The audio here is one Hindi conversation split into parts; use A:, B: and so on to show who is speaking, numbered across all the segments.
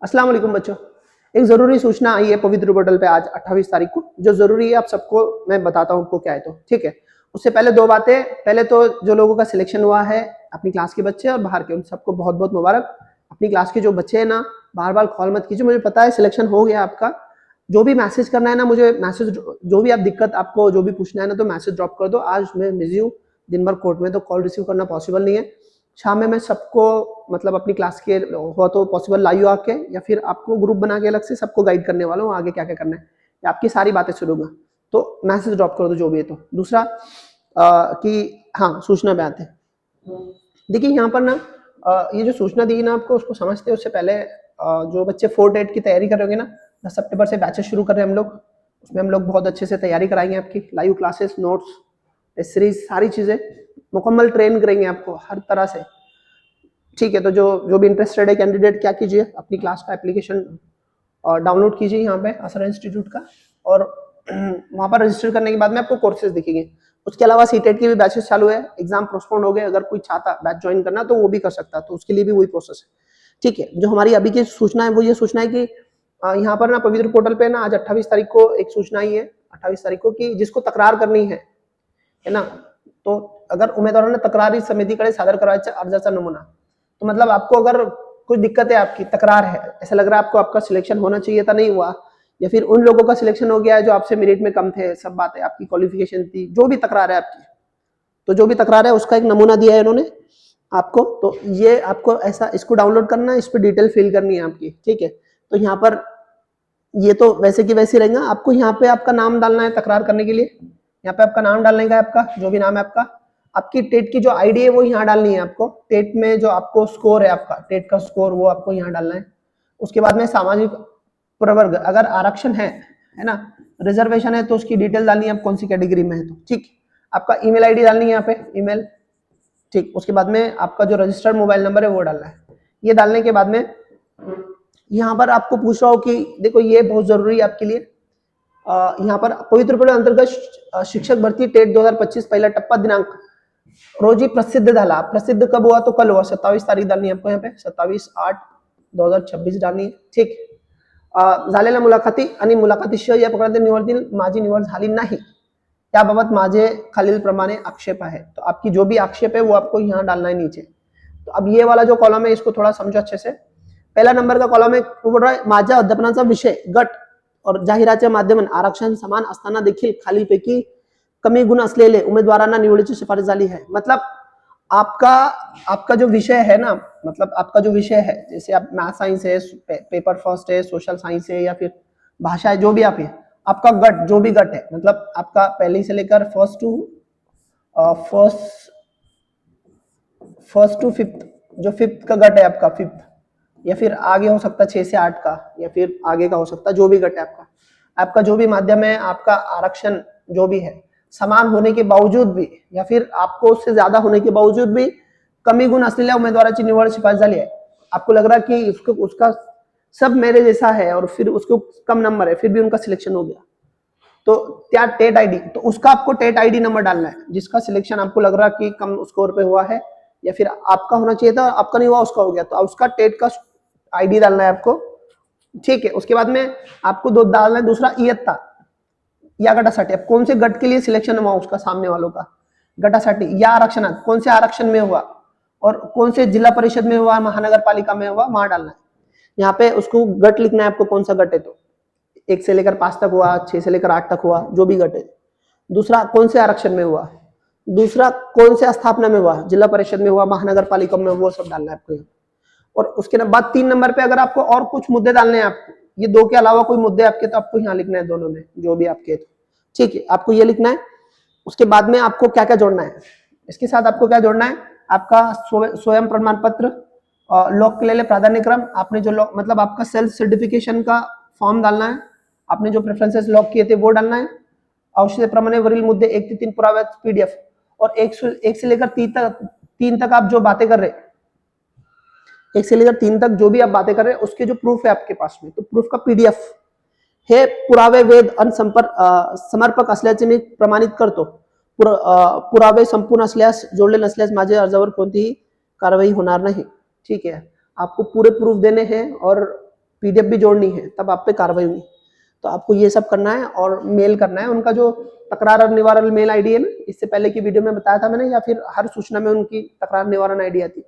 A: अस्सलाम वालेकुम बच्चों। एक ज़रूरी सूचना आई है पवित्र पोर्टल पे आज 28 तारीख को, जो ज़रूरी है आप सबको मैं बताता हूँ आपको क्या है तो, ठीक है। उससे पहले 2 बातें, पहले तो जो लोगों का सिलेक्शन हुआ है अपनी क्लास के बच्चे और बाहर के, उन सबको बहुत-बहुत मुबारक। अपनी क्लास के जो बच्चे हैं ना, बार-बार कॉल मत कीजिए, मुझे पता है सिलेक्शन हो गया आपका। जो भी मैसेज करना है ना मुझे मैसेज, जो भी आप दिक्कत आपको जो भी पूछना है ना तो मैसेज ड्रॉप कर दो। आज मैं बिज़ी हूँ, दिन भर कोर्ट में, तो कॉल रिसीव करना पॉसिबल नहीं है। शाम में मैं सबको मतलब अपनी क्लास के हो तो पॉसिबल लाइव आके या फिर आपको ग्रुप बना के अलग से सबको गाइड करने वाला हूँ आगे क्या-क्या करना है। या आपकी सारी बातें सुनूँगा। तो मैसेज ड्रॉप कर दो जो भी है तो। दूसरा कि हाँ, सूचना पे आते हैं। देखिए यहाँ पर ना ये जो सूचना दी ना आपको उसको समझते हैं उससे पहले जो बच्चे 4 डेट की तैयारी कर रहे होंगे ना, 10 सितंबर से बैचेस शुरू कर रहे हैं हम लोग। उसमें हम लोग बहुत अच्छे से तैयारी कराएँगे आपकी, live classes, notes, test series सारी चीज़ें मुकम्मल ट्रेन करेंगे आपको हर तरह से। ठीक है, तो जो भी इंटरेस्टेड है कैंडिडेट क्या कीजिए, अपनी क्लास का एप्लीकेशन डाउनलोड कीजिए यहाँ पे असरा इंस्टीट्यूट का, और वहाँ पर रजिस्टर करने के बाद में आपको कोर्सेज दिखेंगे। उसके अलावा सीटेट की भी बैचेस चालू है, एग्जाम पोस्टपोन हो गए, अगर कोई चाहता बैच ज्वाइन करना तो वो भी कर सकता है, तो उसके लिए भी वही प्रोसेस है। ठीक है, जो हमारी अभी की सूचना है वो ये सूचना है कि यहाँ पर ना पवित्र पोर्टल पे ना आज 28 तारीख को एक सूचना आई है, 28 तारीख को, कि जिसको तकरार करनी है ना, तो अगर उम्मीदवारांना तक्रारी समितीकडे सादर करायचा अर्जाचा नमुना, तो मतलब आपको अगर कुछ दिक्कत है, आपकी तकरार है, ऐसा लग रहा है आपको आपका सिलेक्शन होना चाहिए था नहीं हुआ, या फिर उन लोगों का सिलेक्शन हो गया है जो आपसे मेरिट में कम थे, सब बातें आपकी क्वालिफिकेशन थी, जो भी तकरार है आपकी, तो जो भी तकरार है उसका एक नमूना दिया है इन्होंने आपको। तो ये आपको ऐसा इसको डाउनलोड करना है, इस पर डिटेल फिल करनी है आपकी, ठीक है। तो यहाँ पर ये तो वैसे की वैसे रहेगा, आपको यहाँ पे आपका नाम डालना है तकरार करने के लिए। यहाँ पे आपका नाम डालने का है, आपका जो भी नाम है आपका, आपकी टेट की जो आईडी है वो यहाँ डालनी है आपको। टेट में जो आपको स्कोर है, आपका टेट का स्कोर, वो आपको यहाँ डालना है। उसके बाद में सामाजिक प्रवर्ग, अगर आरक्षण है ना, रिजर्वेशन है, तो उसकी डिटेल डालनी है, आप कौन सी कैटेगरी में है तो, ठीक। आपका ईमेल आईडी डालनी है यहाँ पे, ईमेल, ठीक। उसके बाद में आपका जो रजिस्टर्ड मोबाइल नंबर है वो डालना है। ये डालने के बाद में यहाँ पर आपको पूछ रहा हो कि देखो ये बहुत जरूरी है आपके लिए, यहाँ पर पवित्र पोर्टल अंतर्गत शिक्षक भरती टेट 2025 पहिला टप्पा दिनांक रोजी प्रसिद्ध झाला। प्रसिद्ध कब हुआ तो कल हुआ, 27 तारीख डालनी है आपको यहाँ पे, 27/8/2026 डालनी है, ठीक। झालेल्या मुलाखती आणि मुलाखतीशिवाय या प्रकारातील निवडतील माझी निवड झाली नाही त्याबाबत माझे खालील प्रमाणे आक्षेप आहे। तो आपकी जो भी आक्षेप है वो आपको यहाँ डालना है नीचे। तो अब ये वाला जो कॉलम है इसको थोड़ा समझो अच्छे से। पहला नंबर का कॉलम है, वो बोल रहा है माझ्या अध्यापनाचा विषय गट और जाहिरातीच्या माध्यमातून आरक्षण समान असताना देखील खालीलपैकी कमी गुण असलेले उमेदवारांना निवडीची शिफारस झाली है। मतलब आपका आपका जो विषय है ना, मतलब आपका जो विषय है, जैसे आप मैथ साइंस है, पेपर फर्स्ट है, सोशल साइंस है, या फिर भाषा है, जो भी आप है, आपका गट जो भी गट है, मतलब आपका पहले से लेकर फर्स्ट टू फिफ्थ, जो फिफ्थ का गट है आपका, फिफ्थ, या फिर आगे हो सकता है 6 से 8 का, या फिर आगे का हो सकता है, जो भी गट है आपका, आपका जो भी माध्यम है, आपका आरक्षण जो भी है, समान होने के बावजूद भी या फिर आपको उससे ज्यादा होने के बावजूद भी कमी गुण असलेल्या उमेदवाराची निवड शिफारस झाली है। आपको लग रहा है कि उसका सब मेरे जैसा है और फिर उसको कम नंबर है, फिर भी उनका सिलेक्शन हो गया, तो क्या टेट आईडी, तो उसका आपको टेट आईडी नंबर डालना है, जिसका सिलेक्शन आपको लग रहा है कि कम स्कोर पे हुआ है, या फिर आपका होना चाहिए था, आपका नहीं हुआ, उसका हो गया, तो उसका टेट का आईडी डालना है आपको, ठीक है। उसके बाद में आपको दो डालना है, दूसरा इयत्ता या गटासाठी, अब कौन से गट के लिए सिलेक्शन हुआ उसका, सामने वालों का गटासाठी या आरक्षणात कौन से आरक्षण में हुआ और कौन से जिला परिषद में हुआ, महानगर पालिका में हुआ, वहां डालना है। यहाँ पे उसको गट लिखना है आपको, कौन सा गट है, तो 1 से लेकर 5 तक हुआ, 6 से लेकर 8 तक हुआ, जो भी गट है। दूसरा कौन से आरक्षण में हुआ, दूसरा कौन से स्थापना में हुआ, जिला परिषद में हुआ, महानगर पालिका में, वो सब डालना है आपको। और उसके बाद 3 नंबर पे अगर आपको और कुछ मुद्दे डालने हैं आपको, ये 2 के अलावा कोई मुद्दे आपके, तो आपको यहाँ लिखना है दोनों में जो भी आपके, ठीक है, आपको ये लिखना है। उसके बाद में आपको क्या क्या जोड़ना है, इसके साथ आपको क्या जोड़ना है, आपका स्वयं प्रमाण पत्र, लॉक केलेले प्राधान्यक्रम, आपने जो मतलब आपका सेल्फ सर्टिफिकेशन का फॉर्म डालना है, आपने जो प्रेफरेंसेस लॉक किए थे वो डालना है, आवश्यकतेप्रमाणे वरील मुद्दे 1 से 3 पुरावे पीडीएफ, और 1 से लेकर 3 तक आप जो बातें कर रहे हैं, 1 से लेकर 3 तक जो भी आप बातें कर रहे हैं उसके जो प्रूफ है आपके पास में, तो प्रूफ का पीडीएफ हे पुरावे वेद समर्पक असल्याचे मी प्रमाणित करतो। पुरावे संपूर्ण असल्यास, जोडले नसल्यास माझे अर्जावर कोणतीही कारवाई होणार नाही, ठीक है। आपको पूरे प्रूफ देने हैं और PDF भी जोड़नी है, तब आप पे कार्रवाई होगी। तो आपको ये सब करना है और मेल करना है। उनका जो तकरार और निवारण मेल आईडी है ना, इससे पहले की वीडियो में बताया था मैंने, या फिर हर सूचना में उनकी तकरार निवारण आईडी आती है,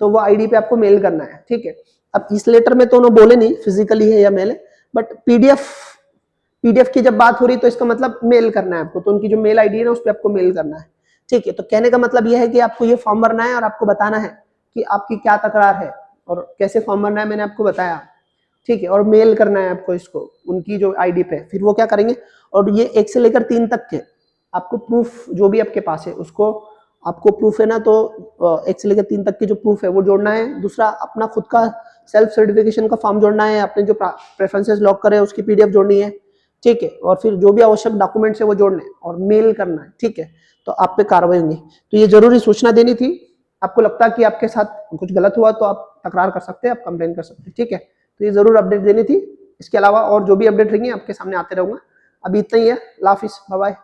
A: तो वो आईडी पे आपको मेल करना है, ठीक है। अब इस लेटर में तो उन्होंने बोले नहीं फिजिकली है या मेल है, बट पीडीएफ की जब बात हो रही तो इसका मतलब मेल करना है आपको, तो उनकी जो मेल आईडी है ना उस पर आपको मेल करना है, ठीक है। तो कहने का मतलब यह है कि आपको ये फॉर्म भरना है और आपको बताना है कि आपकी क्या तकरार है और कैसे फॉर्म भरना है, मैंने आपको बताया, ठीक है। और मेल करना है आपको इसको उनकी जो आईडी पे। फिर वो क्या करेंगे, और ये 1 से लेकर 3 तक के आपको प्रूफ जो भी आपके पास है उसको, आपको प्रूफ है ना, तो 1 से लेकर 3 तक के जो प्रूफ है वो जोड़ना है। दूसरा अपना खुद का सेल्फ सर्टिफिकेशन का फॉर्म जोड़ना है, अपने जो प्रेफरेंसेस लॉक करे उसकी पीडीएफ जोड़नी है, ठीक है। और फिर जो भी आवश्यक डॉक्यूमेंट्स है वो जोड़ने हैं और मेल करना है, ठीक है। तो आप पे कार्रवाई होगी। तो ये जरूरी सूचना देनी थी। आपको लगता है कि आपके साथ कुछ गलत हुआ तो आप तकरार कर सकते हैं, आप कंप्लेन कर सकते हैं, ठीक है। तो ये जरूर अपडेट देनी थी। इसके अलावा और जो भी अपडेट रहेंगे आपके सामने आते रहूंगा। अभी इतना ही है। अल्लाह हाफिज़, बाय बाय।